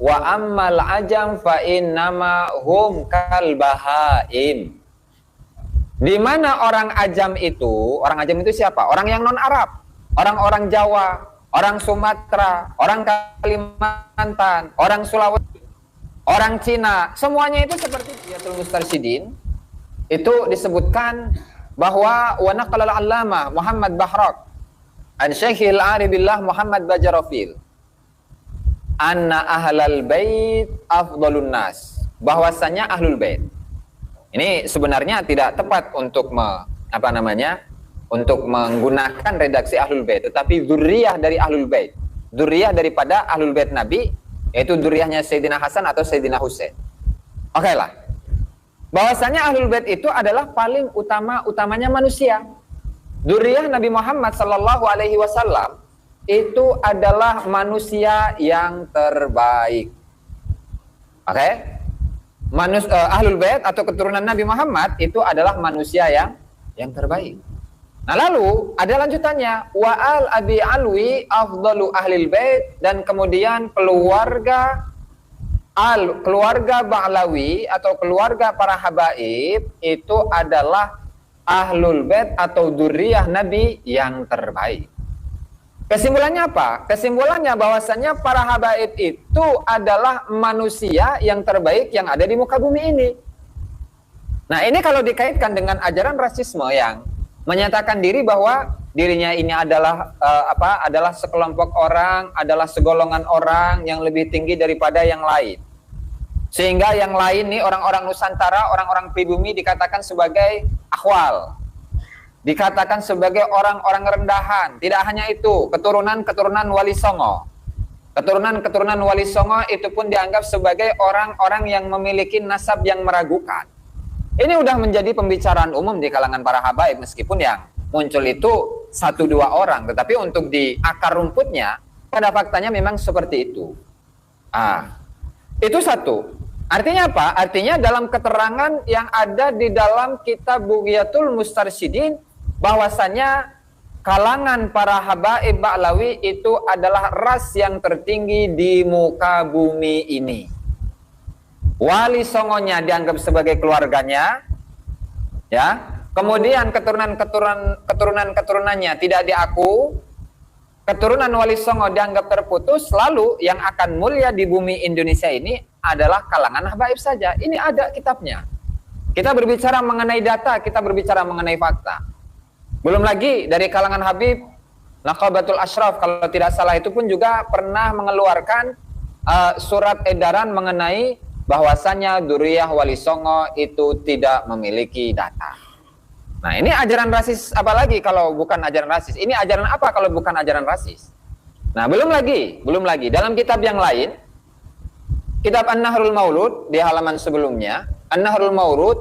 Wa ammal ajam fa innama hum kal bahaim. Di mana orang ajam itu siapa? Orang yang non Arab, orang-orang Jawa, orang Sumatera, orang Kalimantan, orang Sulawesi, orang Cina, semuanya itu seperti Yatul Mustarsyidin. Itu disebutkan bahwa wa naqala al-allamah Muhammad Bahrak an Syekhil Aribillah Muhammad Bajarofil anna ahlal bait afdalun nas, bahwasanya ahlul bait ini sebenarnya tidak tepat untuk untuk menggunakan redaksi ahlul bait, tetapi dzurriyyah dari ahlul bait, dzurriyyah daripada ahlul bait Nabi, yaitu dzurriyyahnya Sayyidina Hasan atau Sayyidina Husain. Oke lah, bahwasanya ahlul bait itu adalah paling utamanya manusia. Dzurriyyah Nabi Muhammad sallallahu alaihi wasallam itu adalah manusia yang terbaik. Oke? Ahlul bait atau keturunan Nabi Muhammad itu adalah manusia yang terbaik. Nah, lalu ada lanjutannya, wa al abi alwi afdalu ahlil bait, dan kemudian keluarga Ba'lawi atau keluarga para habaib itu adalah ahlul bait atau dzurriyyah Nabi yang terbaik. Kesimpulannya apa? Kesimpulannya bahwasanya para habaib itu adalah manusia yang terbaik yang ada di muka bumi ini. Nah, ini kalau dikaitkan dengan ajaran rasisme yang menyatakan diri bahwa dirinya ini adalah adalah sekelompok orang, adalah segolongan orang yang lebih tinggi daripada yang lain. Sehingga yang lain nih, orang-orang Nusantara, orang-orang pribumi dikatakan sebagai akhwal, dikatakan sebagai orang-orang rendahan. Tidak hanya itu, keturunan Wali Songo. Keturunan Wali Songo itu pun dianggap sebagai orang-orang yang memiliki nasab yang meragukan. Ini udah menjadi pembicaraan umum di kalangan para habaib, meskipun yang muncul itu 1-2 orang, tetapi untuk di akar rumputnya, pada faktanya memang seperti itu. Itu satu. Artinya apa? Artinya dalam keterangan yang ada di dalam kitab Bughyatul Mustarsyidin, bahwasanya kalangan para habaib Ba'lawi itu adalah ras yang tertinggi di muka bumi ini. Wali Songonya dianggap sebagai keluarganya, ya. Kemudian keturunannya tidak diaku. Keturunan Wali Songo dianggap terputus. Lalu yang akan mulia di bumi Indonesia ini adalah kalangan habaib saja. Ini ada kitabnya. Kita berbicara mengenai data, kita berbicara mengenai fakta. Belum lagi dari kalangan Habib Naqabatul Ashraf, kalau tidak salah itu pun juga pernah mengeluarkan surat edaran mengenai bahwasanya dzurriyyah Wali Songo itu tidak memiliki data. Nah, ini ajaran rasis apa lagi kalau bukan ajaran rasis? Ini ajaran apa kalau bukan ajaran rasis? Nah, belum lagi dalam kitab yang lain, kitab An-Nahrul Maulud di halaman sebelumnya, An-Nahrul Maulud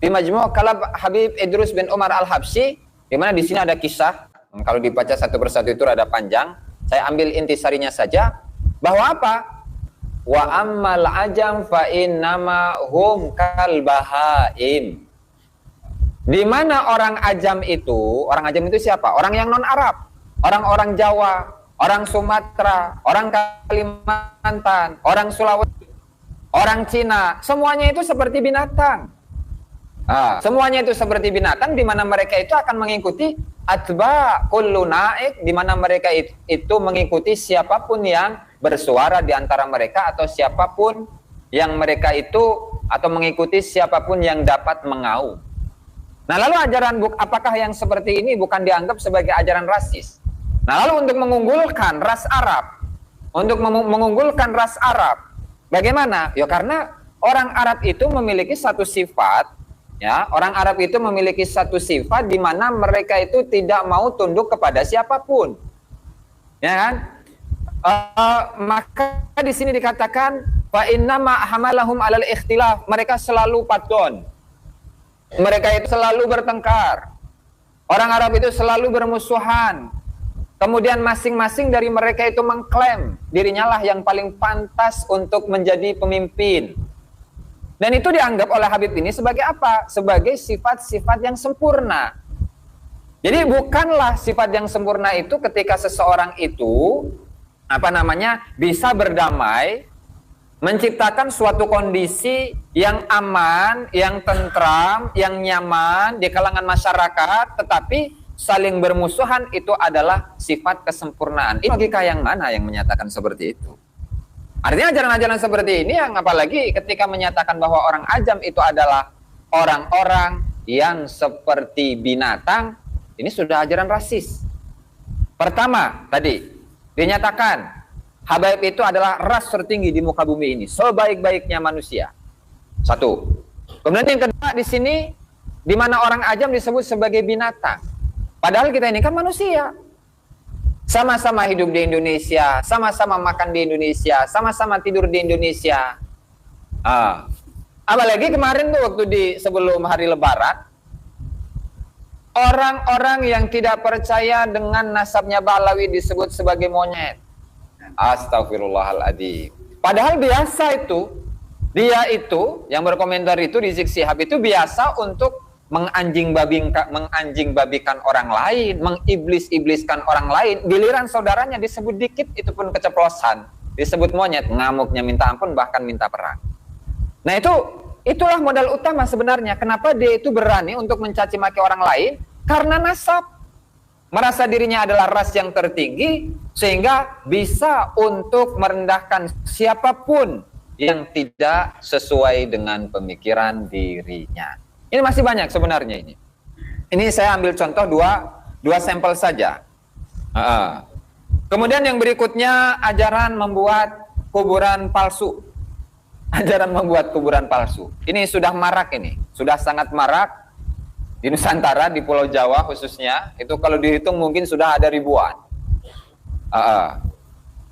di Majmu' Kalam Habib Idrus bin Umar Al-Habsyi, di mana di sini ada kisah. Kalau dibaca satu persatu itu rada panjang. Saya ambil intisarinya saja, bahwa apa? Wa ammal ajam fa innama hum kal bahaim. Di mana orang ajam itu siapa? Orang yang non Arab, orang-orang Jawa, orang Sumatera, orang Kalimantan, orang Sulawesi, orang Cina, semuanya itu seperti binatang. Semuanya itu seperti binatang, di mana mereka itu akan mengikuti atba kullu naik, di mana mereka itu mengikuti siapapun yang bersuara di antara mereka, atau siapapun yang mereka itu, atau mengikuti siapapun yang dapat mengaum. Nah, lalu ajaran apakah yang seperti ini bukan dianggap sebagai ajaran rasis? Nah, lalu untuk mengunggulkan ras Arab, bagaimana? Ya karena orang Arab itu memiliki satu sifat, ya, orang Arab itu memiliki satu sifat di mana mereka itu tidak mau tunduk kepada siapapun, ya kan? Maka di sini dikatakan fa innama hamalahum alal ikhtilaf, mereka selalu patgon. Mereka itu selalu bertengkar. Orang Arab itu selalu bermusuhan. Kemudian masing-masing dari mereka itu mengklaim dirinya lah yang paling pantas untuk menjadi pemimpin. Dan itu dianggap oleh Habib ini sebagai apa? Sebagai sifat-sifat yang sempurna. Jadi bukanlah sifat yang sempurna itu ketika seseorang itu bisa berdamai menciptakan suatu kondisi yang aman, yang tentram, yang nyaman di kalangan masyarakat, tetapi saling bermusuhan itu adalah sifat kesempurnaan. Ini logika yang mana yang menyatakan seperti itu? Artinya ajaran-ajaran seperti ini yang apalagi ketika menyatakan bahwa orang ajam itu adalah orang-orang yang seperti binatang, ini sudah ajaran rasis. Pertama, tadi dinyatakan habaib itu adalah ras tertinggi di muka bumi ini, sebaik-baiknya manusia. Satu. Kemudian yang kedua di sini, di mana orang ajam disebut sebagai binatang. Padahal kita ini kan manusia. Sama-sama hidup di Indonesia, sama-sama makan di Indonesia, sama-sama tidur di Indonesia. Apalagi kemarin tuh waktu sebelum hari Lebaran, orang-orang yang tidak percaya dengan nasabnya Balawi disebut sebagai monyet. Astagfirullahaladzim. Padahal biasa itu, dia itu yang berkomentar itu Rizik Syihab itu biasa untuk menganjing babikan orang lain, mengiblis-ibliskan orang lain. Giliran saudaranya disebut dikit itu pun keceplosan, disebut monyet, ngamuknya minta ampun bahkan minta perang. Nah itulah modal utama sebenarnya. Kenapa dia itu berani untuk mencaci maki orang lain? Karena nasab. Merasa dirinya adalah ras yang tertinggi, sehingga bisa untuk merendahkan siapapun yang tidak sesuai dengan pemikiran dirinya. Ini masih banyak sebenarnya ini. Ini saya ambil contoh dua sampel saja. Kemudian yang berikutnya ajaran membuat kuburan palsu. Ajaran membuat kuburan palsu. Ini sudah marak ini, sudah sangat marak. Di Nusantara, di Pulau Jawa khususnya, itu kalau dihitung mungkin sudah ada ribuan.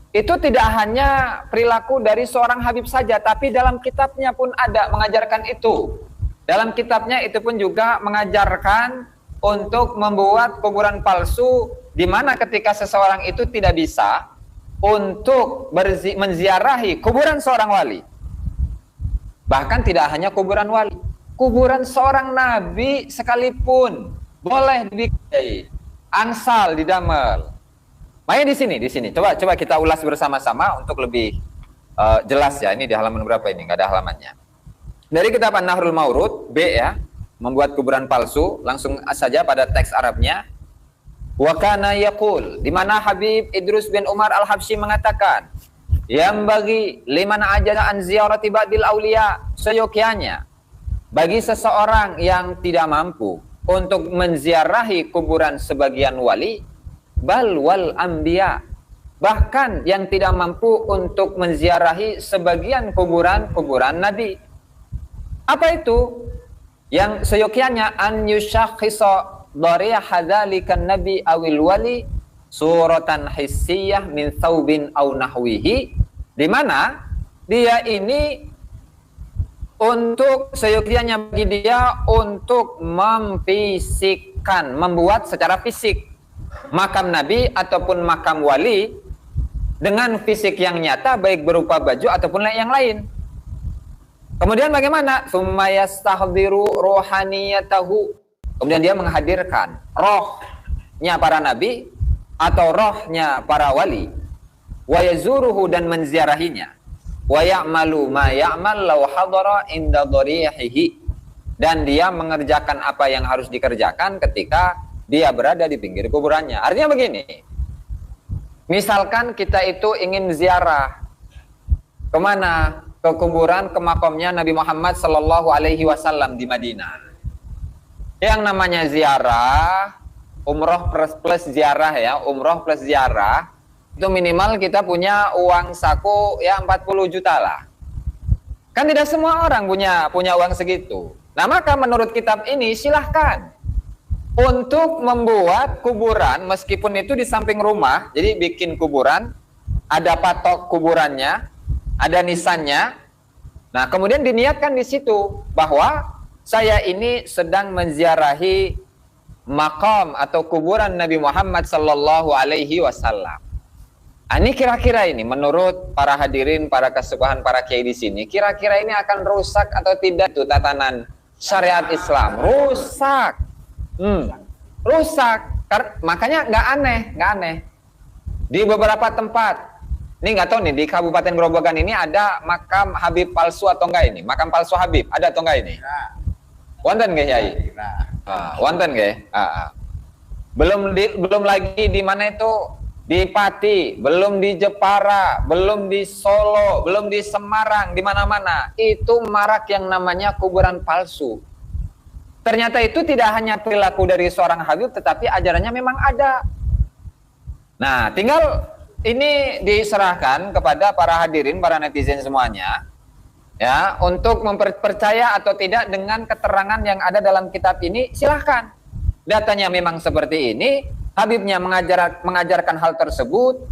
Itu tidak hanya perilaku dari seorang Habib saja, tapi dalam kitabnya pun ada mengajarkan itu. Dalam kitabnya itu pun juga mengajarkan untuk membuat kuburan palsu, di mana ketika seseorang itu tidak bisa untuk menziarahi kuburan seorang wali. Bahkan tidak hanya kuburan wali, kuburan seorang nabi sekalipun boleh dibikin angsal di damel. Makanya di sini. Coba kita ulas bersama-sama untuk lebih jelas ya. Ini di halaman berapa ini? Nggak ada halamannya. Dari kitab An-Nahrul Maurud B ya, membuat kuburan palsu. Langsung saja pada teks Arabnya. Wa kana yaqul, di mana Habib Idrus bin Umar Al-Habsyi mengatakan, yang bagi liman ajana an ziyarati ba'dil auliya, seyogyanya bagi seseorang yang tidak mampu untuk menziarahi kuburan sebagian wali, bal wal anbiya, bahkan yang tidak mampu untuk menziarahi sebagian kuburan nabi. Apa itu? Yang seyogyanya an yushakhisa dhariya hadzalikan nabi awil wali suratan hissiyah min thawbin aw nahwihi, di mana dia ini untuk seyogyanya bagi dia untuk memfisikkan, membuat secara fisik makam nabi ataupun makam wali dengan fisik yang nyata, baik berupa baju ataupun yang lain. Kemudian bagaimana? Tsumma yastahdhiru ruhaniyatahu, kemudian dia menghadirkan rohnya para nabi atau rohnya para wali, wa yazuruhu, dan menziarahinya, wa ya'malu ma ya'mal law hadara inda dharihihi, dan dia mengerjakan apa yang harus dikerjakan ketika dia berada di pinggir kuburannya. Artinya begini, misalkan kita itu ingin ziarah kemana? Ke kuburan, ke makamnya Nabi Muhammad Sallallahu Alaihi Wasallam di Madinah. Yang namanya ziarah, umroh plus ziarah ya, umroh plus ziarah, itu minimal kita punya uang saku ya 40 juta lah. Kan tidak semua orang punya uang segitu. Nah maka menurut kitab ini silahkan untuk membuat kuburan, meskipun itu di samping rumah, jadi bikin kuburan, ada patok kuburannya, ada nisannya. Nah, kemudian diniatkan di situ bahwa saya ini sedang menziarahi makam atau kuburan Nabi Muhammad sallallahu alaihi wasallam. Ini kira-kira ini menurut para hadirin, para kesubahan, para kiai di sini, kira-kira ini akan rusak atau tidak tuh tatanan syariat Islam? Rusak. Rusak. Makanya nggak aneh. Di beberapa tempat Ini nggak tahu nih di Kabupaten Grobogan ini ada makam Habib palsu atau enggak ini? Makam palsu Habib ada atau enggak ini? Wonten nggih Yai? Wonten nggih? Belum lagi di mana itu? Di Pati, belum di Jepara, belum di Solo, belum di Semarang, di mana-mana. Itu marak yang namanya kuburan palsu. Ternyata itu tidak hanya perilaku dari seorang Habib, tetapi ajarannya memang ada. Nah, tinggal ini diserahkan kepada para hadirin, para netizen semuanya, ya, untuk mempercaya atau tidak dengan keterangan yang ada dalam kitab ini. Silahkan. Datanya memang seperti ini, Habibnya mengajarkan hal tersebut,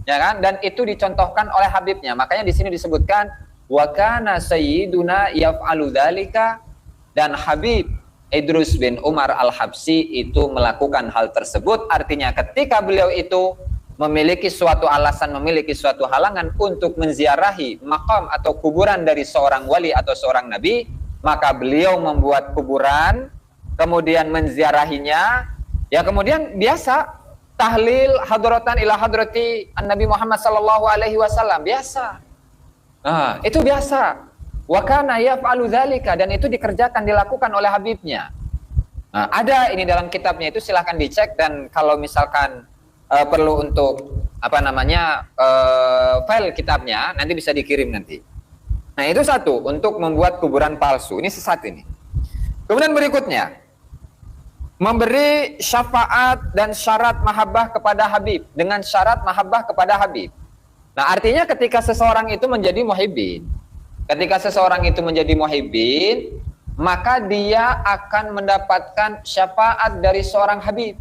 ya kan? Dan itu dicontohkan oleh Habibnya. Makanya di sini disebutkan wa kana sayyiduna yaf'alu dzalika, dan Habib Idrus bin Umar Al-Habsyi itu melakukan hal tersebut. Artinya ketika beliau itu memiliki suatu alasan, memiliki suatu halangan untuk menziarahi makam atau kuburan dari seorang wali atau seorang nabi, maka beliau membuat kuburan, kemudian menziarahinya, ya kemudian biasa tahlil hadratan ila hadrati Nabi Muhammad sallallahu alaihi wasallam, biasa. Nah, itu biasa. Wa kana yaf'alu dzalika, dan itu dikerjakan, dilakukan oleh Habibnya. Nah, ada ini dalam kitabnya, itu silahkan dicek, dan kalau misalkan perlu untuk file kitabnya nanti bisa dikirim nanti. Nah, itu satu, untuk membuat kuburan palsu. Ini sesat ini. Kemudian berikutnya, memberi syafaat dan syarat mahabbah kepada Habib, dengan syarat mahabbah kepada Habib. Nah, artinya ketika seseorang itu menjadi muhibbin, maka dia akan mendapatkan syafaat dari seorang Habib.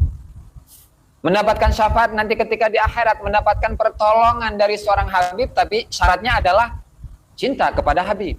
Mendapatkan syafaat nanti ketika di akhirat, mendapatkan pertolongan dari seorang Habib, tapi syaratnya adalah cinta kepada Habib.